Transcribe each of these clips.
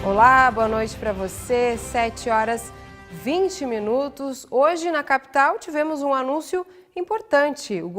Olá, boa noite para você, 7h20. Hoje na capital tivemos um anúncio importante. O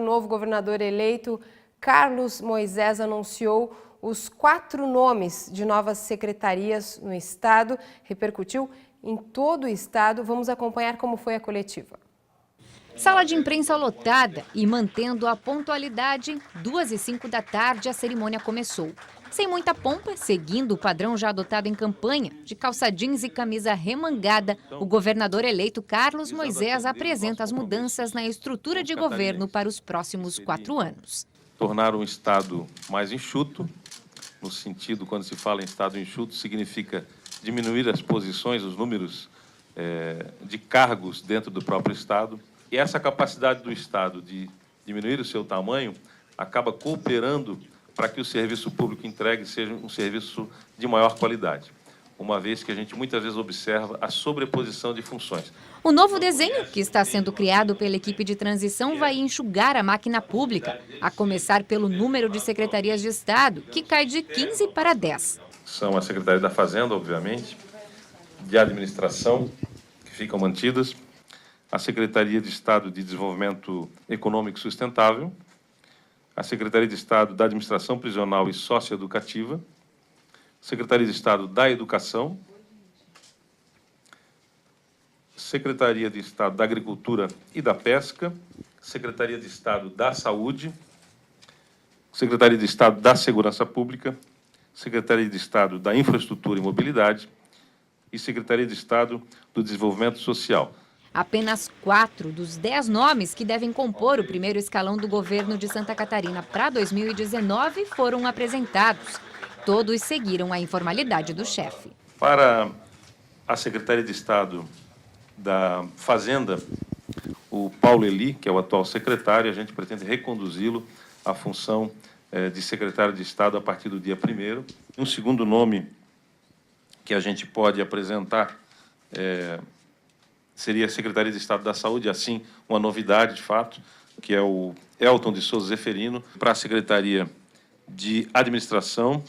novo governador eleito, Carlos Moisés, anunciou os 4 nomes de novas secretarias no estado, repercutiu em todo o estado. Vamos acompanhar como foi a coletiva. Sala de imprensa lotada e mantendo a pontualidade, 2h05 da tarde a cerimônia começou. Sem muita pompa, seguindo o padrão já adotado em campanha, de calça jeans e camisa remangada, o governador eleito Carlos Moisés apresenta as mudanças na estrutura de governo para os próximos 4 anos. Tornar um estado mais enxuto, no sentido, quando se fala em estado enxuto, significa diminuir as posições, os números de cargos dentro do próprio estado. E essa capacidade do estado de diminuir o seu tamanho acaba cooperando para que o serviço público entregue seja um serviço de maior qualidade, uma vez que a gente muitas vezes observa a sobreposição de funções. O novo desenho, que está sendo criado pela equipe de transição, vai enxugar a máquina pública, a começar pelo número de secretarias de Estado, que cai de 15 para 10. São as secretarias da Fazenda, obviamente, de Administração, que ficam mantidas, a Secretaria de Estado de Desenvolvimento Econômico Sustentável, a Secretaria de Estado da Administração Prisional e Socioeducativa, Secretaria de Estado da Educação, Secretaria de Estado da Agricultura e da Pesca, Secretaria de Estado da Saúde, Secretaria de Estado da Segurança Pública, Secretaria de Estado da Infraestrutura e Mobilidade e Secretaria de Estado do Desenvolvimento Social. Apenas 4 dos 10 nomes que devem compor o primeiro escalão do governo de Santa Catarina para 2019 foram apresentados. Todos seguiram a informalidade do chefe. Para a Secretaria de Estado da Fazenda, o Paulo Eli, que é o atual secretário, a gente pretende reconduzi-lo à função de secretário de Estado a partir do dia 1º. Um segundo nome que a gente pode apresentar seria a Secretaria de Estado da Saúde, assim, uma novidade, de fato, que é o Elton de Souza Zeferino, para a Secretaria de Administração,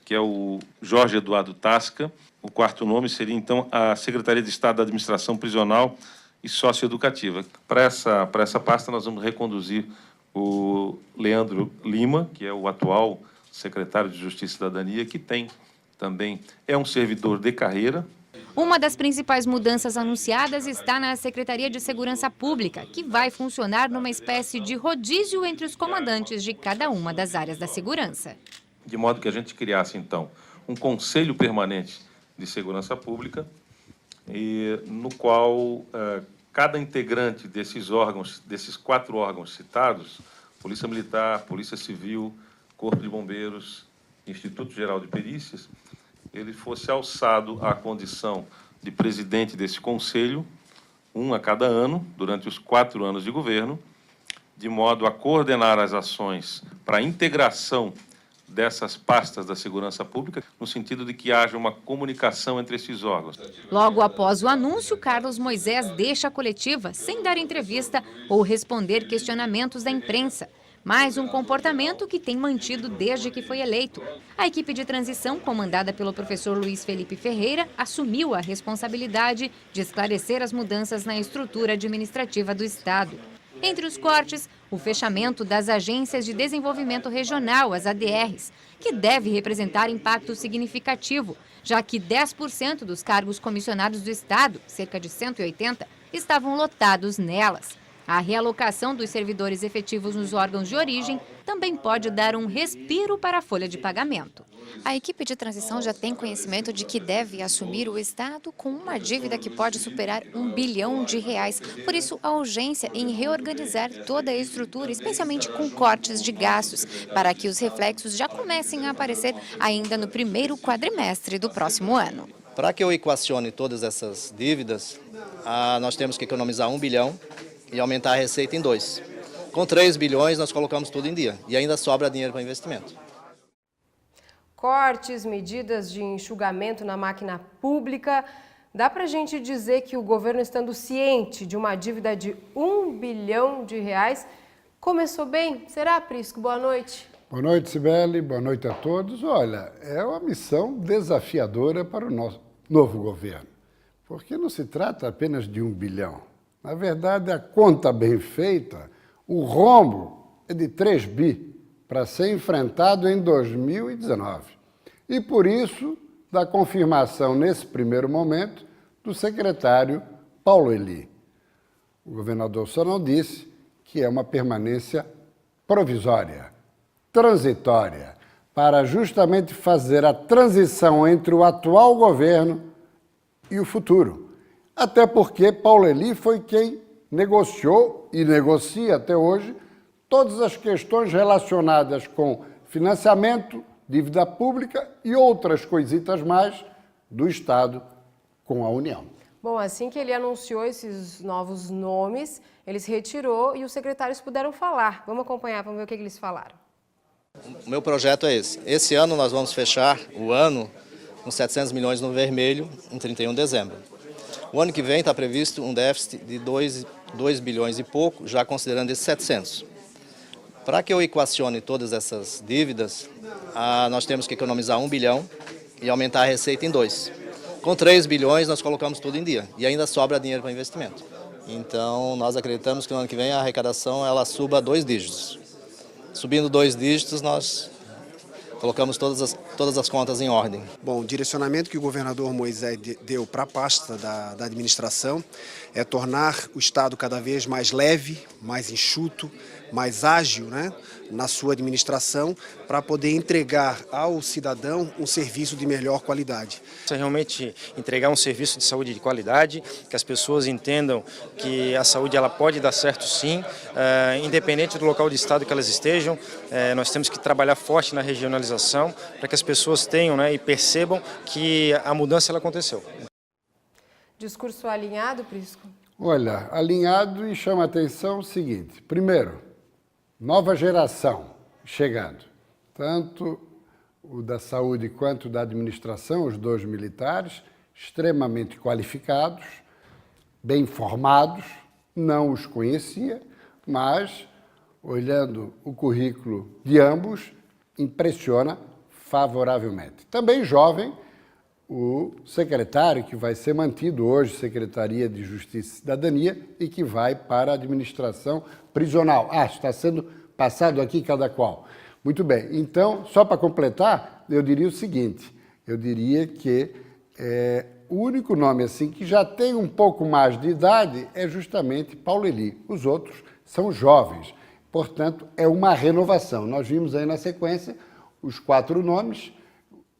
que é o Jorge Eduardo Tasca. O 4º nome seria, então, a Secretaria de Estado da Administração Prisional e Socioeducativa. Para essa pasta, nós vamos reconduzir o Leandro Lima, que é o atual secretário de Justiça e Cidadania, que também é um servidor de carreira. Uma das principais mudanças anunciadas está na Secretaria de Segurança Pública, que vai funcionar numa espécie de rodízio entre os comandantes de cada uma das áreas da segurança. De modo que a gente criasse, então, um Conselho Permanente de Segurança Pública, no qual cada integrante desses 4 órgãos citados, Polícia Militar, Polícia Civil, Corpo de Bombeiros, Instituto Geral de Perícias, ele fosse alçado à condição de presidente desse conselho, um a cada ano, durante os 4 anos de governo, de modo a coordenar as ações para a integração dessas pastas da segurança pública, no sentido de que haja uma comunicação entre esses órgãos. Logo após o anúncio, Carlos Moisés deixa a coletiva sem dar entrevista ou responder questionamentos da imprensa. Mais um comportamento que tem mantido desde que foi eleito. A equipe de transição, comandada pelo professor Luiz Felipe Ferreira, assumiu a responsabilidade de esclarecer as mudanças na estrutura administrativa do Estado. Entre os cortes, o fechamento das Agências de Desenvolvimento Regional, as ADRs, que deve representar impacto significativo, já que 10% dos cargos comissionados do Estado, cerca de 180, estavam lotados nelas. A realocação dos servidores efetivos nos órgãos de origem também pode dar um respiro para a folha de pagamento. A equipe de transição já tem conhecimento de que deve assumir o Estado com uma dívida que pode superar R$1 bilhão. Por isso, a urgência em reorganizar toda a estrutura, especialmente com cortes de gastos, para que os reflexos já comecem a aparecer ainda no primeiro quadrimestre do próximo ano. Para que eu equacione todas essas dívidas, nós temos que economizar R$1 bilhão e aumentar a receita em 2. Com 3 bilhões nós colocamos tudo em dia e ainda sobra dinheiro para investimento. Cortes, medidas de enxugamento na máquina pública. Dá para a gente dizer que o governo, estando ciente de uma dívida de R$1 bilhão, começou bem? Será, Prisco? Boa noite. Boa noite, Cibele. Boa noite a todos. Olha, é uma missão desafiadora para o nosso novo governo, porque não se trata apenas de 1 bilhão. Na verdade, a conta bem feita, o rombo é de 3 bi para ser enfrentado em 2019. E por isso, da confirmação nesse primeiro momento do secretário Paulo Eli. O governador só não disse que é uma permanência provisória, transitória, para justamente fazer a transição entre o atual governo e o futuro. Até porque Paulo Eli foi quem negociou e negocia até hoje todas as questões relacionadas com financiamento, dívida pública e outras coisitas mais do Estado com a União. Bom, assim que ele anunciou esses novos nomes, ele se retirou e os secretários puderam falar. Vamos acompanhar, vamos ver o que eles falaram. O meu projeto é esse. Esse ano nós vamos fechar o ano com 700 milhões no vermelho em 31 de dezembro. O ano que vem está previsto um déficit de 2 bilhões e pouco, já considerando esses 700. Para que eu equacione todas essas dívidas, nós temos que economizar 1 bilhão e aumentar a receita em 2. Com 3 bilhões nós colocamos tudo em dia e ainda sobra dinheiro para investimento. Então nós acreditamos que no ano que vem a arrecadação ela suba 2 dígitos. Subindo 2 dígitos nós colocamos todas as contas em ordem. Bom, o direcionamento que o governador Moisés deu para a pasta da administração é tornar o Estado cada vez mais leve, mais enxuto, mais ágil, né, na sua administração, para poder entregar ao cidadão um serviço de melhor qualidade. Realmente entregar um serviço de saúde de qualidade, que as pessoas entendam que a saúde ela pode dar certo sim, independente do local de estado que elas estejam. Nós temos que trabalhar forte na regionalização para que as pessoas tenham, né, e percebam que a mudança ela aconteceu. Discurso alinhado, Prisco? Olha, alinhado e chama a atenção o seguinte. Primeiro, nova geração chegando. Tanto o da saúde quanto da administração, os 2 militares, extremamente qualificados, bem formados, não os conhecia, mas, olhando o currículo de ambos, impressiona favoravelmente. Também jovem, o secretário que vai ser mantido hoje, Secretaria de Justiça e Cidadania, e que vai para a administração prisional. Está sendo passado aqui cada qual. Muito bem, então, só para completar, eu diria o seguinte, eu diria que o único nome assim que já tem um pouco mais de idade é justamente Paulo Eli. Os outros são jovens, portanto, é uma renovação. Nós vimos aí na sequência os 4 nomes,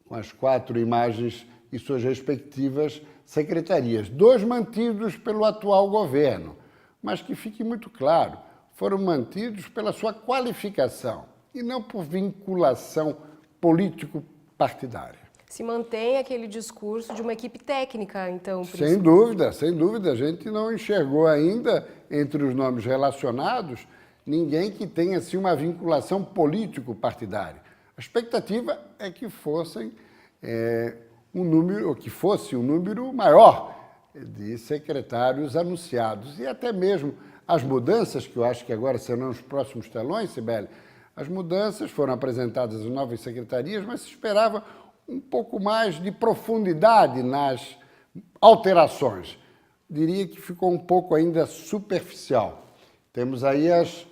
com as 4 imagens e suas respectivas secretarias. 2 mantidos pelo atual governo, mas que fique muito claro, foram mantidos pela sua qualificação e não por vinculação político-partidária. Se mantém aquele discurso de uma equipe técnica, então, Prisco? Sem dúvida, sem dúvida. A gente não enxergou ainda, entre os nomes relacionados, ninguém que tenha assim, uma vinculação político-partidária. A expectativa é que fossem que fosse um número maior de secretários anunciados. E até mesmo as mudanças, que eu acho que agora serão os próximos telões, Cibele, as mudanças foram apresentadas às novas secretarias, mas se esperava um pouco mais de profundidade nas alterações. Diria que ficou um pouco ainda superficial. Temos aí as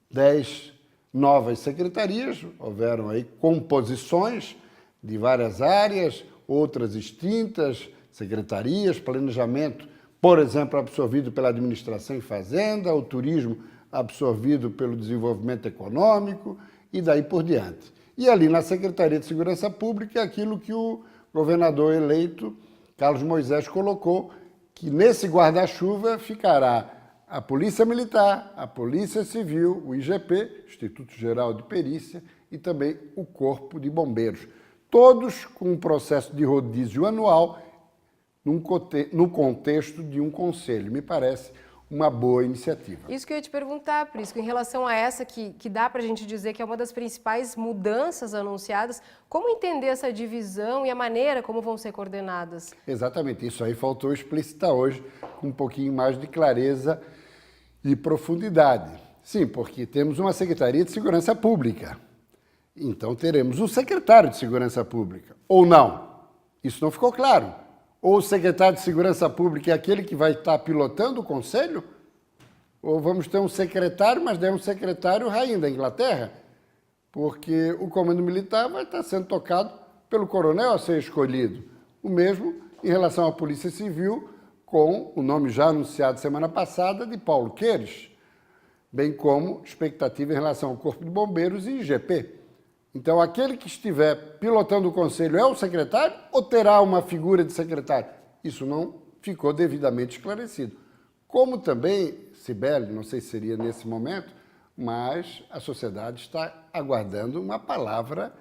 10 novas secretarias, houveram aí composições de várias áreas, outras extintas, secretarias, planejamento, por exemplo, absorvido pela administração e fazenda, o turismo absorvido pelo desenvolvimento econômico e daí por diante. E ali na Secretaria de Segurança Pública, aquilo que o governador eleito, Carlos Moisés, colocou, que nesse guarda-chuva ficará a Polícia Militar, a Polícia Civil, o IGP, Instituto Geral de Perícia, e também o Corpo de Bombeiros. Todos com um processo de rodízio anual no contexto de um conselho. Me parece uma boa iniciativa. Isso que eu ia te perguntar, Prisco, em relação a essa que dá para a gente dizer que é uma das principais mudanças anunciadas, como entender essa divisão e a maneira como vão ser coordenadas? Exatamente, isso aí faltou explicitar hoje com um pouquinho mais de clareza e profundidade. Sim, porque temos uma Secretaria de Segurança Pública Então teremos um secretário de Segurança Pública, ou não? Isso não ficou claro. Ou o secretário de Segurança Pública é aquele que vai estar pilotando o Conselho? Ou vamos ter um secretário, mas é um secretário rainha da Inglaterra? Porque o comando militar vai estar sendo tocado pelo coronel a ser escolhido. O mesmo em relação à Polícia Civil, com o nome já anunciado semana passada de Paulo Queires, bem como expectativa em relação ao Corpo de Bombeiros e IGP. Então, aquele que estiver pilotando o Conselho é o secretário ou terá uma figura de secretário? Isso não ficou devidamente esclarecido. Como também, Cibele, não sei se seria nesse momento, mas a sociedade está aguardando uma palavra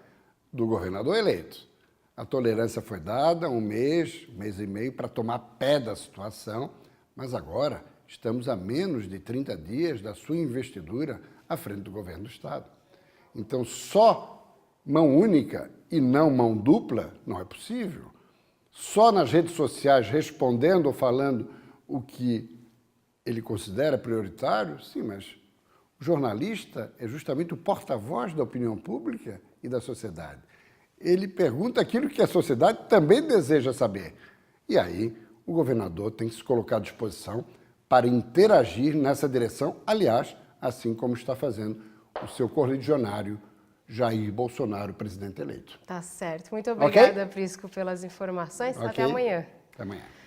do governador eleito. A tolerância foi dada, um mês e meio, para tomar pé da situação, mas agora estamos a menos de 30 dias da sua investidura à frente do governo do Estado. Então, só mão única e não mão dupla não é possível. Só nas redes sociais respondendo ou falando o que ele considera prioritário, sim, mas o jornalista é justamente o porta-voz da opinião pública e da sociedade. Ele pergunta aquilo que a sociedade também deseja saber. E aí o governador tem que se colocar à disposição para interagir nessa direção, aliás, assim como está fazendo o seu correligionário Jair Bolsonaro, presidente eleito. Tá certo. Muito obrigada, Prisco, pelas informações. Okay? Até amanhã. Até amanhã.